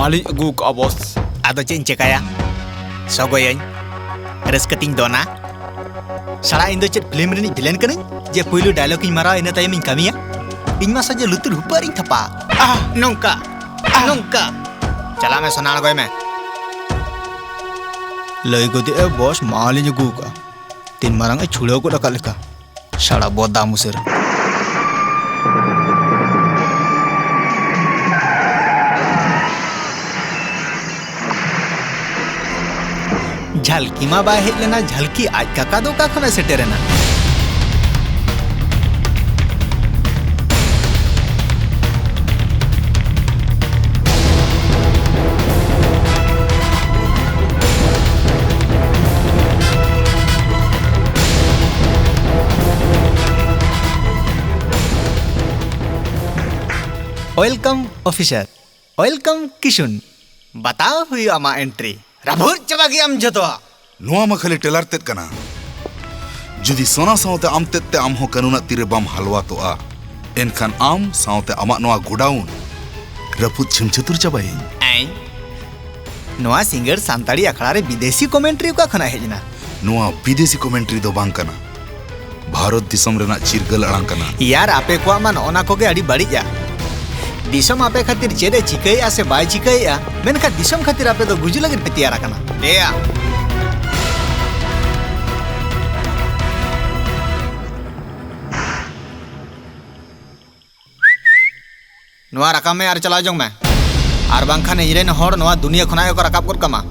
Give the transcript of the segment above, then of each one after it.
माली अगू का बॉस आदो चें चेकाया सगोयन रस्कतिंग दोना सारा इन दो चेट फिल्म रनी विलेन कने जे पुइलु डायलॉग इन मारा इन तायम इन कमिया इन मा सजे लुतुर हुपर इन थपा नोंका नोंका चला मैं सोनाल गोय में लई गोदे ए बॉस माली अगू का तीन मारंग ए छुड़ो को डका लेका सारा बोदा मुसर झलकी मा बाय हेज लेना झलकी आज काका दो का खना सेटेरेना वेलकम ऑफिसर वेलकम किशुन बताओ हुई आमा एंट्री राभुर चबा गया जतवा नुआ मा खाली टेलर तेत कना जुदी सोना सावते आम तेत ते आम हो कानूना तीरे बाम हलवा तो आ एनखान आम सावते आमा नुआ गोडाउन रपुत छिमछतुर चबाई आई नुआ सिंगर सांताड़ी अखड़ा रे विदेशी कमेंट्री का खना हेजना नुआ विदेशी कमेंट्री दो बांग कना भारत दिसम रेना चिरगल अड़ांग कना यार आपे को मान ओना कोगे अड़ी बड़ीजा दिसम आपे खातिर चेदे चिकैया से बाय चिकैया मेनखा दिसम खातिर आपे तो गुजु लगे पे तैयार कना देया नुआ रकाम में यार चला जोंग मैं आर बांखाने इरेन होड़ नुआ दुनिया खुनायो को रकाब कर कमा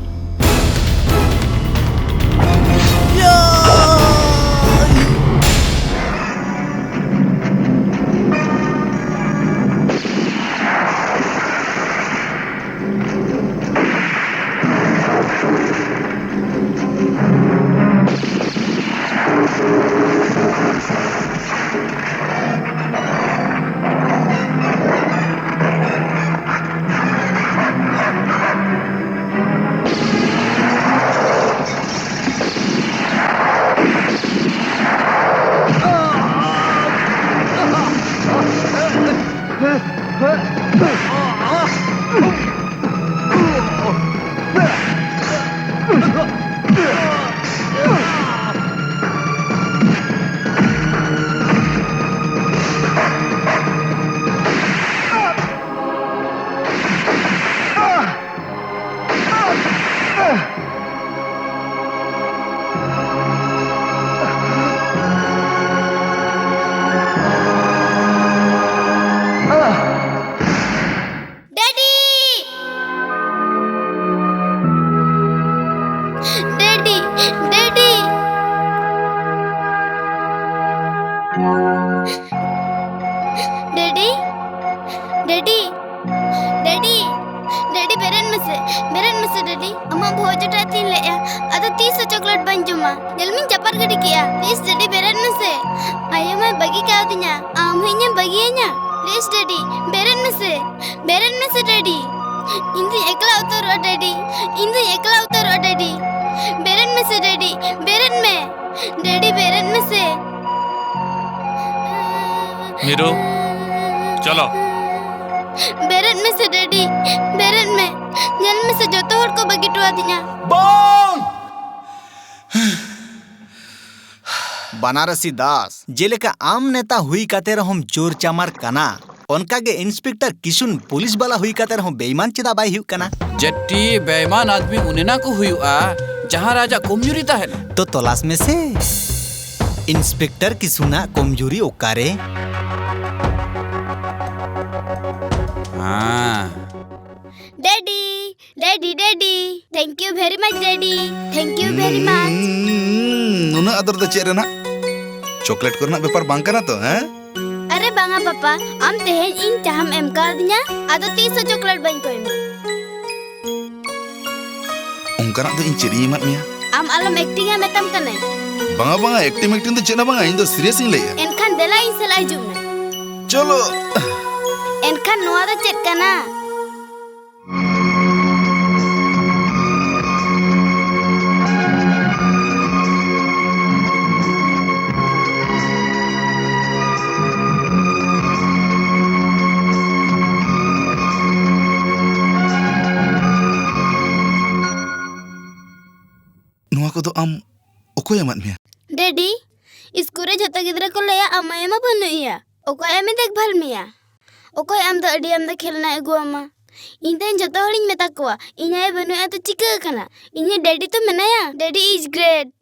मीरू चलो बेरन में से डैडी बेरन में जल में से जो तो को बगी टुआ दिया बोल बनारसी दास जेलेका आम नेता हुई काते रहम चोर चामार कना उनका के इंस्पेक्टर किशुन पुलिस वाला हुई काते रहम बेईमान चिदा बाई हुई कना जट्टी बेईमान आदमी उनेना को हुआ जहाँ राजा कमजोरी है तो तलाश में से इंस्पेक्टर किशुना कमजोरी ओकारे daddy daddy daddy thank you very much daddy thank you very much नुना अदर द चेरेना चॉकलेट करना व्यापार बांग कना तो हैं अरे बांगा पापा आम तेहेन इन चाहम एम कर दिया आदो 300 चॉकलेट बन को एम उनकना तो इन चेरी मत मिया आम आलम एक्टिंग है मेतम कने बांगा बांगा एक्टिंग तो चेना बांगा इन तो सीरियस इन लेया एनखान देला इन सलाई जुम चलो एनखान नोआ द चेक कना नुआ को आम ओकोय एमाद मेया डैडी स्कूल रे झतो गिद्रा को लया अमाय मा बनुया ओकोय में देखभाल मिया ओकोय आम दो अडी आम दा खेलना अगुआमा इन तेन झतो हड़िन मेता कोआ इनाय बनुया तो चिका कना इने डैडी तो मेनाया daddy is great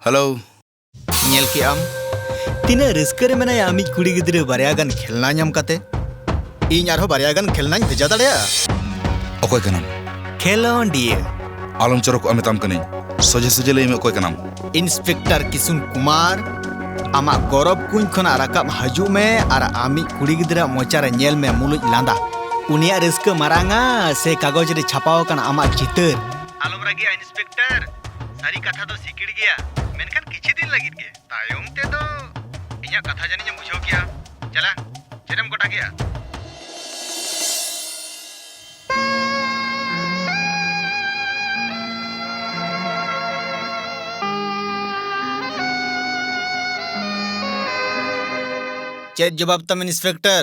hello nyel ki am tina risker mena ya ami kudi gidre baryagan khelna nyam kate ᱤᱧ ᱟᱨᱦᱚᱸ ᱵᱟᱨᱭᱟ ᱜᱟᱱ ᱠᱷᱮᱞᱱᱟᱧ ᱵᱷᱮᱡᱟ ᱫᱟᱲᱮᱭᱟᱜᱼᱟ ᱚᱠᱚᱭ ᱠᱟᱱᱟᱢ ᱠᱷᱮᱞᱳᱸᱰᱤᱭᱟᱹ ᱟᱞᱚᱢ ᱪᱚᱨᱚᱠᱚᱜᱼᱟ ᱢᱮᱛᱟᱢ ᱠᱟᱹᱱᱟᱹᱧ ᱥᱚᱡᱷᱮ ᱥᱚᱡᱷᱮ ᱞᱟᱹᱭ ᱢᱮ ᱚᱠᱚᱭ ᱠᱟᱱᱟᱢ ᱤᱱᱥᱯᱮᱠᱴᱚᱨ ᱠᱤᱥᱩᱱ ᱠᱩᱢᱟᱨ ᱟᱢᱟᱜ ᱜᱚᱨᱚᱵ ᱠᱩᱧ ᱠᱷᱚᱱᱟᱜ ᱨᱟᱠᱟᱵ ᱦᱟᱡᱩᱜ ᱢᱮ ᱟᱨ ᱟᱢᱤᱡ ᱠᱩᱲᱤ ᱜᱤᱫᱽᱨᱟᱹ ᱢᱚᱪᱟᱨᱮ ᱧᱮᱞ ᱢᱮ ᱢᱩᱞᱩᱡ ᱞᱟᱸᱫᱟ ᱩᱱᱤᱭᱟᱜ ᱨᱟᱹᱥᱠᱟᱹ ᱢᱟᱨᱟᱝᱟ ᱥᱮ ᱠᱟᱜᱚᱡᱽ ᱨᱮ ᱪᱷᱟᱯᱟᱣ ᱟᱠᱟᱱ ᱟᱢᱟᱜ ᱪᱤᱛᱟᱹᱨ ᱟᱞᱚᱢ ᱨᱟᱹᱜᱤᱜᱼᱟ ᱤᱱᱥᱯᱮᱠᱴᱚᱨ ᱥᱟᱹᱨᱤ ᱠᱟᱛᱷᱟ ᱫᱚ ᱥᱤᱠᱤᱲ ᱜᱮᱭᱟ ᱢᱮᱱᱠᱷᱟᱱ ᱠᱤᱪᱷᱩ ᱫᱤᱱ ᱞᱟᱹᱜᱤᱫ ᱜᱮ ᱛᱟᱭᱚᱢ ᱛᱮᱫᱚ ᱤᱧᱟᱹᱜ ᱠᱟᱛᱷᱟ ᱡᱟᱹᱱᱤᱡ ᱮᱢ ᱵᱩᱡᱷᱟᱹᱣ ᱠᱮᱭᱟ ᱪᱟᱞᱟ ᱪᱮᱫ ᱮᱢ ᱜᱚᱴᱟ ᱠᱮᱭᱟ चेक जवाब तम इंस्पेक्टर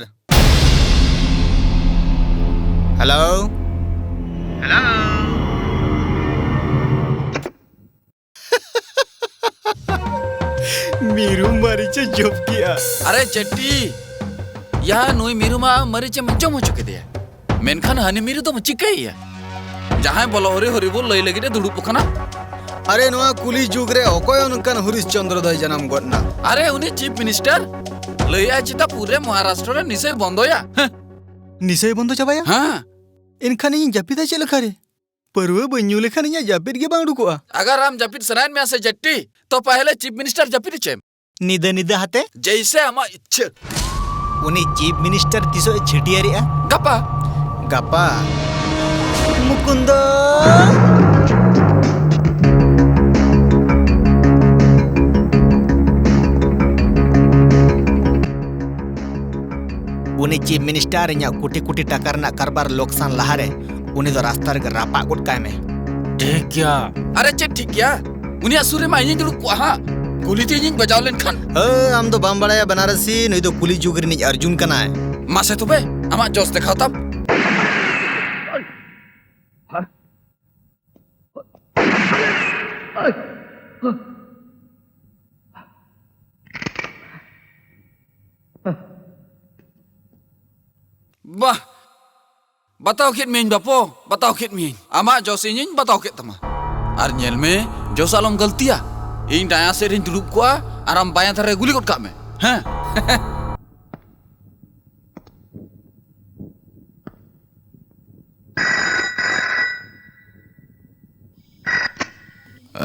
हेलो हेलो मीरू मरीचे जब किया अरे चट्टी या नुई मीरू मा मरीचे मज्जो हो चुके दिया मेनखान हनी मीरू तो चिकाई है जहां बोलो हरी हरी बोल लई लगी दुड़ू पखना अरे नुआ कुली जुग रे ओकोय उनकन हरीश चंद्र दय जन्म गटना अरे उनी चीफ मिनिस्टर लइया चिता पूरे महाराष्ट्र रे निसय बंदोया निसय बंदो चाबाया हां इनखान इन जापिदा चेल खरे परवे बन्यू लेखान इन जापिद गे बांग दुकोआ अगर हम जापिद सनाइन में से जट्टी तो पहले चीफ मिनिस्टर जापिद चेम निदे निदे हाते जैसे हमा इच्छा उनी चीफ मिनिस्टर तिसो छिटियारिया गप्पा गप्पा मुकुंद उनी चीफ मिनिस्टर इन कोटी कोटी टाका रना कारबार लोकसान लहारे उनी दो रास्ता रे रापा गुट काय में ठीक क्या अरे चे ठीक क्या उनी असुरे मा इन दुड़ू को हां कुली ते इन बजाव लेन खान आम दो बाम बड़ाया बनारसी नई दो कुली जुग रे अर्जुन कना है मासे तो बे हमा जोश दिखाओ तब वाह बताओ कित में बापो बताओ कित में आमा जोश इन बताओ कित तमा आर नेल में जोश आलम गलतिया इन दाया से रिन दुड़ूब कोआ आराम बाया थरे गुली गोट का में हैं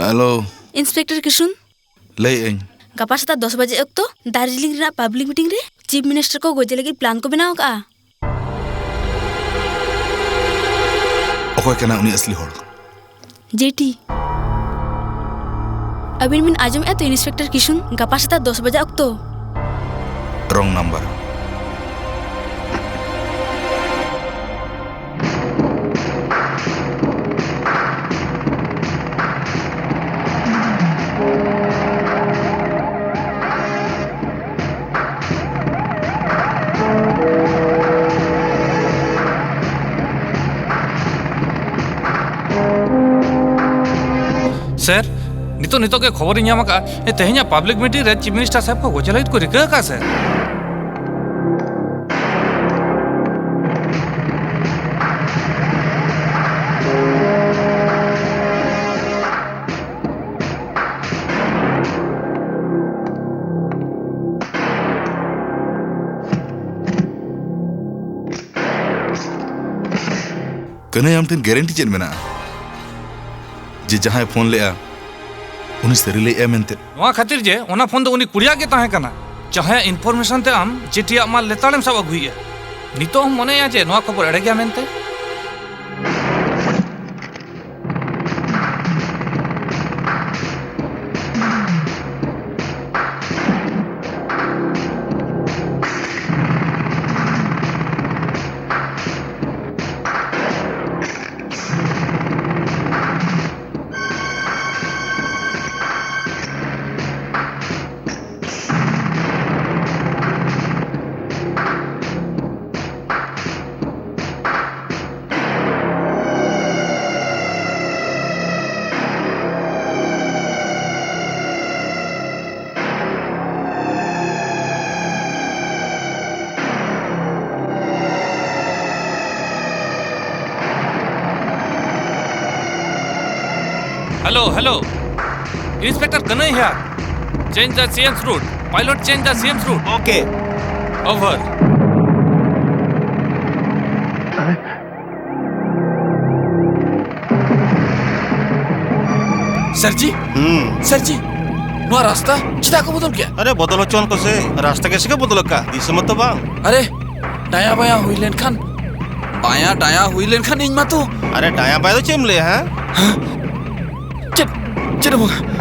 हेलो इंस्पेक्टर किशुन लई इन गपा सेता 10 बजे अक्तो दार्जिलिंग रे पब्लिक मीटिंग रे चीफ मिनिस्टर को गोजे लगी प्लान को बनाओ का ओकोय कना उनी असली होड़ जेटी अबिन मिन आजम ए तो इंस्पेक्टर किशुन गपा सेता 10 बजे अक्तो रॉन्ग नंबर सर नितो नितो के खबर ᱧᱟᱢ ᱟᱠᱟ ᱮ ᱛᱮᱦᱮᱧᱟ ᱯᱟᱵᱞᱤᱠ ᱢᱤᱴᱤᱝ ᱨᱮ ᱪᱤᱯ ᱢᱤᱱᱤᱥᱴᱟᱨ ᱥᱟᱦᱮᱵ ᱠᱚ ᱜᱚᱡᱮ ᱞᱟᱹᱜᱤᱫ ᱠᱚ ᱨᱤᱠᱟᱹ ᱟᱠᱟ सर कने हम टिन गारंटी चेन मेना जे जहां फोन ले आ उनी सरी ले ए मेनते नोआ खातिर जे ओना फोन दो उनी कुड़िया के ताहे कना चाहे इनफॉरमेशन ते आम जेटिया माल लेताड़ेम सब अगुइया नितो हम मनेया जे नोआ खबर एड़े गया मेनते hello inspector Kanhai here change the CM's route pilot change the CM's route okay over sir ji नुआ रास्ता चिता को बदल गया अरे बदल चल को से रास्ता कैसे के बदल का दिस मत बांग अरे दाया बाया हुई लेन खान बाया दाया हुई लेन खान इन मा तो अरे डाया बाय तो चेमले हां चल मगा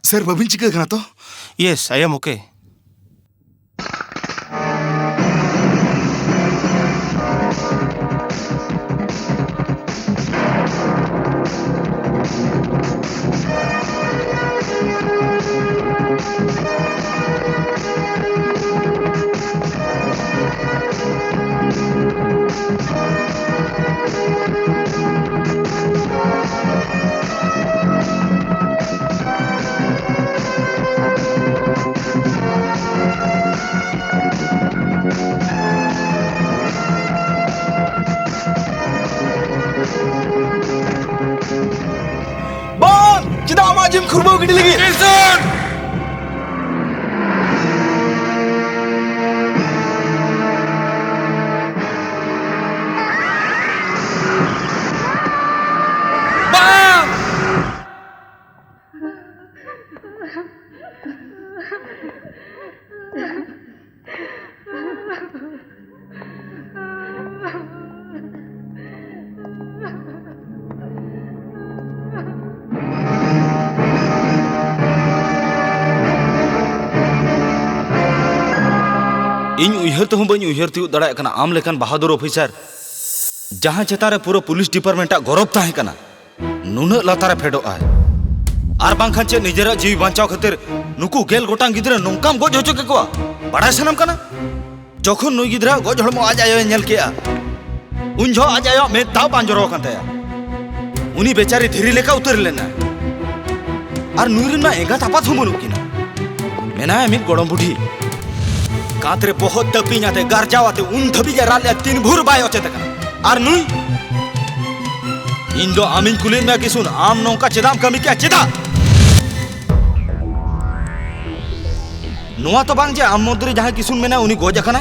सर बाबिन चिका कना तो yes I am okay Jim kurma gede lagi. Jason! Bang! इन उयहर तो बी उयहर तीव दाड़ा आम लेकान बहादुर ऑफिसर जहां चेतारे पूरा पुलिस डिपार्टमेंट गौरव ताहें नुन लातारे फेडो आर बांखान चे निजेरा जीवी बांचाव खातिर नुकु गेल गोटां गिद्रा नोंकाम गज होचो केकोआ बड़ाय सानाम कना जखन नुई गिद्रा गज हड़मो आज आयो नेल केआ उन जो आज आयो मे ताव बांजरो कान ताया उनी बेचारी धीरी लेका उतर लेना आर नुई मा एंगा तापात हम बनुकिना मेना मिद गड़म बुढ़ी कातरे बहुत तपी नाते गारजावाते उन धबी राले तीन भूर बाय होचेते कना आर नुई इन दो आमिन कुलिन में किसुन आम नौका चेदाम कमी क्या चेदा नुआ तो बांग जे आम मद्रे जहां किसुन मेना उनी गोज अखना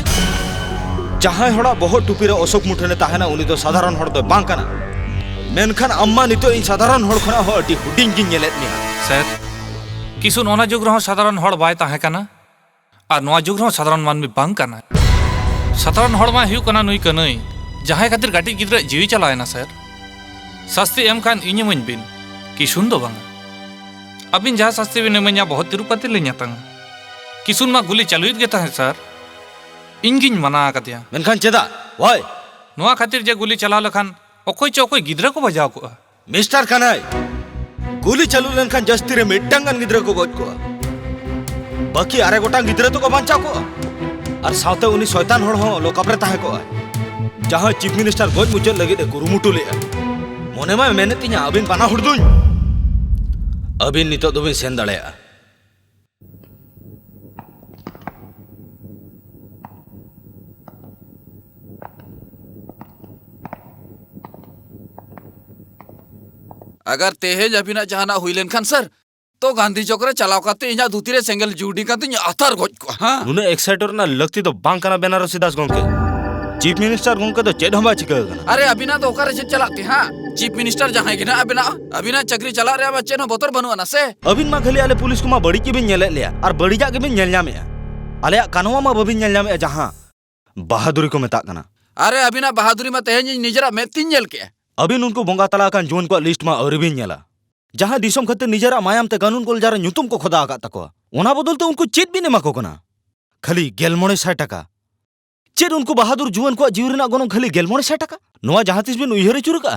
जहां हड़ा बहुत टुपी रे अशोक मुठने ताहेना उनी तो साधारण हड़ दो बांग कना मेनखान अम्मा नितो इन साधारण हड़ खना हो अटी हुडिंग गिन नेलेत मिया सर किसुन ओना जुग रहो साधारण हड़ बाय ताहे कना और नवा जुग रहो साधारण मानवी बांग कना साधारण हड़ मा हिउ कना नुई कनई जहां खातिर गाटी गिद्रा जीवी चलायना सर शास्ति एम खान इᱧ इमाᱹᱧ बिन किसुन दो बांगा अबिन जहां शास्ति बिन इमाᱹᱧᱟ बहुत तिरुपति ले ᱧᱟᱛᱟᱝ किसुन मा गुली चालुयत गे ताहे सर ᱤᱧ ᱜᱤᱧ ᱢᱟᱱᱟ ᱟᱠᱟᱫᱮᱭᱟ मेनखान चेदा वाय ᱱᱚᱣᱟ ᱠᱷᱟᱹᱛᱤᱨ ᱡᱮ ᱜᱩᱞᱤ ᱪᱟᱞᱟᱣ ᱞᱮᱠᱷᱟन ᱚᱠᱚᱭ ᱪᱚ ᱚᱠᱚᱭ ᱜᱤᱫᱽᱨᱟᱹ ᱠᱚ ᱵᱟᱡᱟᱣ ᱠᱚᱜᱼᱟ मिस्टर कनाई गुली चालू लेनखान जस्ती रे मिट्टांग गान गिद्रा को गज को बाकी आरे गोटांग गिद्रा तो को बांचा को और सावते उनी शैतान हड़ हो लोकाप रे ताहे को जहां चीफ मिनिस्टर गज मुचल लगे दे कुरुमुटु ले मोने मा मेने तिया अबिन बाना हुड़दुñ अबिन नितो दोबिन सेन दाड़ेया अगर तेहेज अभिना जहाना हुई लेन खान सर तो गांधी चौक रे चलाव काते इना धुती रे सेंगल जुडी काते अथार गोज को हां नुने एक्साइटर ना लगती तो बांग कना बेनारसी दास गोंके चीफ मिनिस्टर गोंके तो चेड हमा चिका अरे अभिना तो ओकर से चलाते हां चीफ मिनिस्टर जहां गिना अभिना चक्री चला रे बच्चे न बोतर बनुआ ना से अबिन मा खली आले पुलिस को मा बड़ी की बिन नेले लिया और बड़ी जा के बिन नेल न्यामे आले कानवा मा बबिन नेल न्यामे जहां बहादुरी को मेता कना अरे अभिना बहादुरी में तेहेज निजरा मेतिन नेल के अबिन उनको बोंगा तला कान जोन को लिस्ट मा अरबिन नेला जहां दिसम खते निजरा मायाम ते कानून को जरा ᱧᱩᱛᱩᱢ को खोदा आका तको ओना बदल ते उनको चेत बिन एमा को कना खाली 1100 टाका चेत उनको बहादुर जुवन को जीवरना गनो खाली 1100 टाका नोआ जहां तिस बिन उयहर चुरका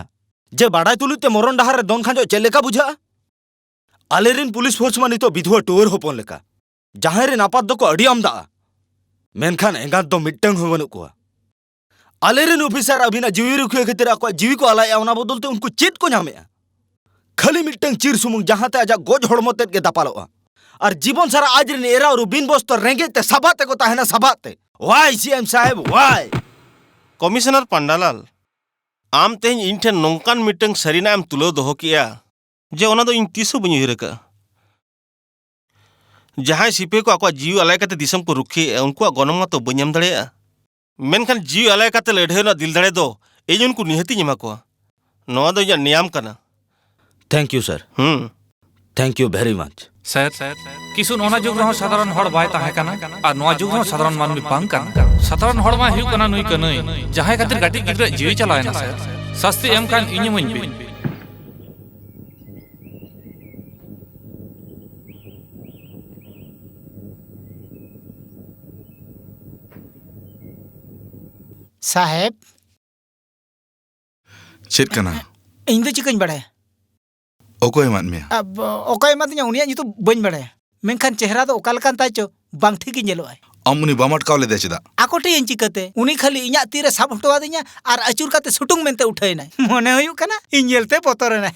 जे बाडाय तुलुते मरण डहार रे दोन खांजो चेलेका बुझा आलेरिन पुलिस फोर्स मा नितो विधवा टोर होपन लेका जहां रे नापात दको अडी आमदा मेनखान एंगा दो मिटंग हो बनु को आलेरिन ऑफिसर अभिना जीवी रुखे खतिर को जीवी को आलाय ओना बदल ते उनको चेत को नामे खाली मिटंग चिर सुमुंग जहां ते आजा गोज हड़मोतेत के दापालोआ और जीवन सारा आज रे एरा और बिन बस तो रेंगे ते सभाते को ताहेना सभाते वाई सीएम साहेब वाई कमिश्नर पंडालाल आम तेज इन ठेन नौकान मिटंग सरीना एम तुलो दोहो किया जे ओना दो इन तीसो बनी हिरका जहां सिपे को आको जीव अलाय काते दिसम को रुखे उनको गनम तो बनियम दड़ेया मेनखान जीव अलाय काते लड़े ना दिल दड़े दो ए उनको निहती निमा को नोआ दो या नियम कना thank you sir thank you very much sir Kisun ओना जुग रहो साधारण हड़ बाय ताहे कना आ नोआ जुग रहो साधारण मानवी बांग कना साधारण हड़ मा हिउ कना नुई कनई जहां खातिर गाटी गिदरा जीवी चलायना सर सस्ती एम कान इनि मइन बि साहेब चेत कना इन दो चिकन बड़े ओकोय मान में अब ओकोय मत उनिया नितो बन बड़े मेनखान चेहरा तो ओकाल कान ताचो बांग ठीक गेलो आय अमुनी बामट कावले दे चदा आकोटे इन चिकते उनी खाली इया तीरे साब हटवा दिया और अचुर काते सुटुंग मेनते उठाय ना मने होयु कना इन जेलते पतर ना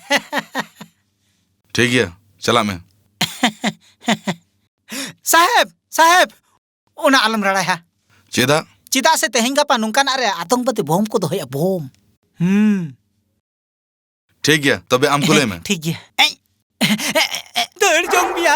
ठीक है चला मैं साहेब ओना आलम रड़ा है चेदा चिदा से तेहेंगा पा नुकान अरे आतंकवादी बम को दोया बम ठीक है तबे आम कुले में ठीक है दड़ जोंग मिया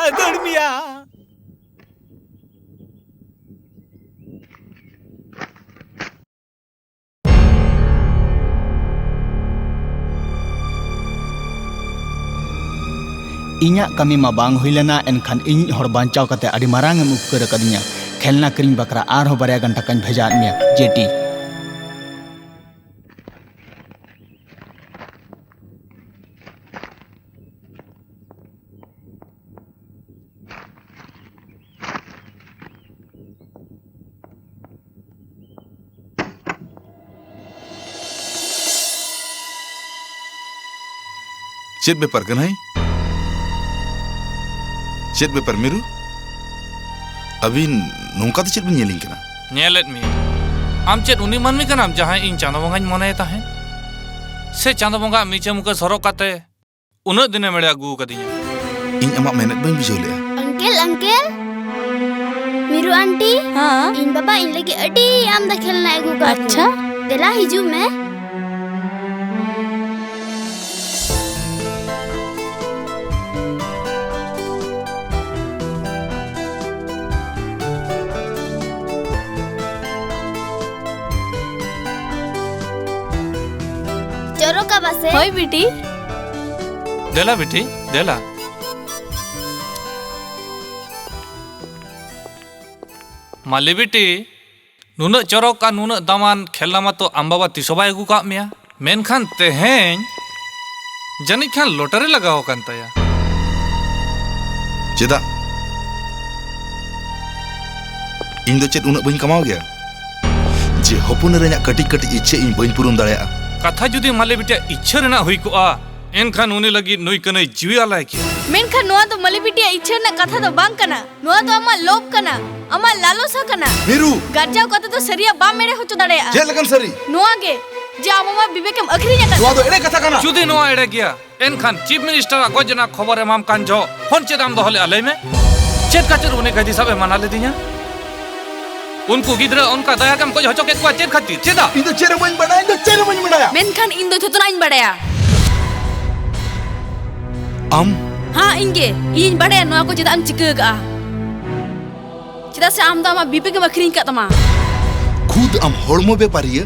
इन्या कमी मा बांग हुइलेना एनखान इन हर बांचाव कते अडी मारांग एम उपकर कदिया खेलना करिंग बकरा आर हो बारया घंटा कन भेजा मिया जेटी चेत बेपर कनाई चेत बेपर मिरु अभी नौका तो चेत बिन कना नेलेत मी आम चेत उनी मानमी कनाम जहां इन चांदो बंगा मने ताहे से चांदो बंगा मीचे मुके सरो काते उन दिने मेड़े अगु कदिया इन अमा मेहनत बन बिजोले अंकल मिरु आंटी हाँ इन बाबा इन लगी अडी आम दा खेलना एगु का अच्छा देला हिजू में चोरो का बसे होय बेटी देला बेटी देला माली बेटी नुन चोरक का नुन दामान खेलना मा तो आम बाबा तिसोबा अगू का मिया मेनखान तेहेन जनी खान लोटरी लगाओ कान तया चेदा इन दो चेत उन बन कमाओ गया जे हपुन रेना कटी कटी इच्छे इन बन पुरुन दाड़या कथा जुदी माले बेटा इच्छा रेना हुई को आ एनखान उनी लगी नुई कनई जीवी आलाय की मेनखान नोआ तो मले बिटिया इच्छा ना कथा तो बांग कना नोआ तो अमा लोभ कना अमा लालसा कना मिरु गार्जाव कथा तो सरिया बा मेरे होचो दड़े जे लगन सरी नोआ गे जे आमा बिबेकम अखरीया कना नोआ दो एड़े कथा कना जुदी नोआ एड़े गया एनखान चीफ मिनिस्टर गोजना खबर एमाम कान जो फोन चेदाम दोहले आले में चेत खातिर उनी गदी सब माना ले दिया उनको गिदरा उनका दया कम को हचो के को चेत खातिर चेदा इन दो चेरे बन बनाया इन दो चेरे बन बनाया मेनखान इन दो थोतना इन बड़या आम हाँ इंगे इन बड़े नोआ को चेदा आम चिका का चेदा से आम दा मा बीपे के मखरिंग का तमा खुद आम हड़मो बेपारिया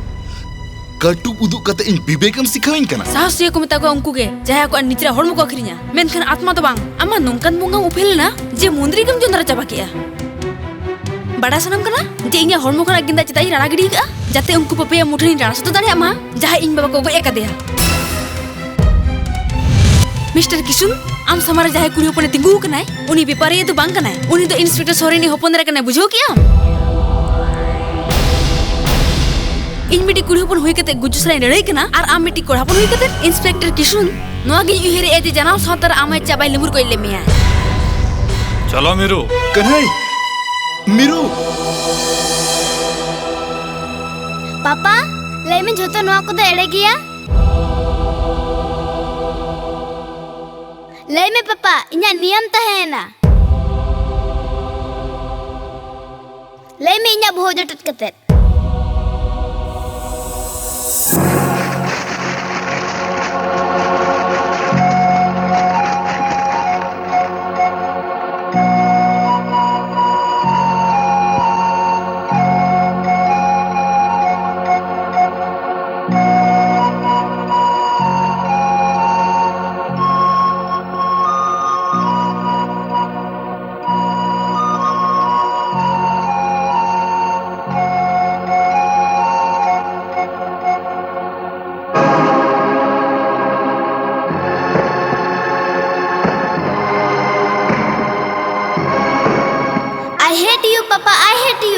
कटु उदुक कते इन विवेकम सिखाविन कना साहस ये को मता को उनको के जहा को निचरा हड़मो को अखरिnya मेनखान आत्मा तो बांग आमा नोंकान बुंगा उफेल ना जे मुंद्री कम जोंदरा चाबा किया बड़ा सनम कना जे इnya हड़मो खना गिंदा चेता इ राणा गिडी का जाते उनको पपे मुठनी राणा सतो दाड़े आमा जहा इन बाबा को गए कदेया मिस्टर किशुन आम समारे जहा कुड़ी उपने तिंगु कनाय उनी बेपारी तो बांग कनाय उनी तो इंस्पेक्टर सोरेनी होपन रे कनाय बुझो किया इन मिटी कुड़ी उपन हुई कते गुजुसराय लड़ाई कना और आम मिटी कोड़ा उपन हुई कते इंस्पेक्टर किशुन नोआ गे उहेरे ए जे जनाव सातर आमे चाबाई लेमुर को लेमिया चलो मीरू कन्हई मीरू पापा लय में झोतो नोआ को तो एड़े गया लय में पापा इन्या नियम तहेना लय में इन्या भोज टट कते I hate you, Papa. I hate you.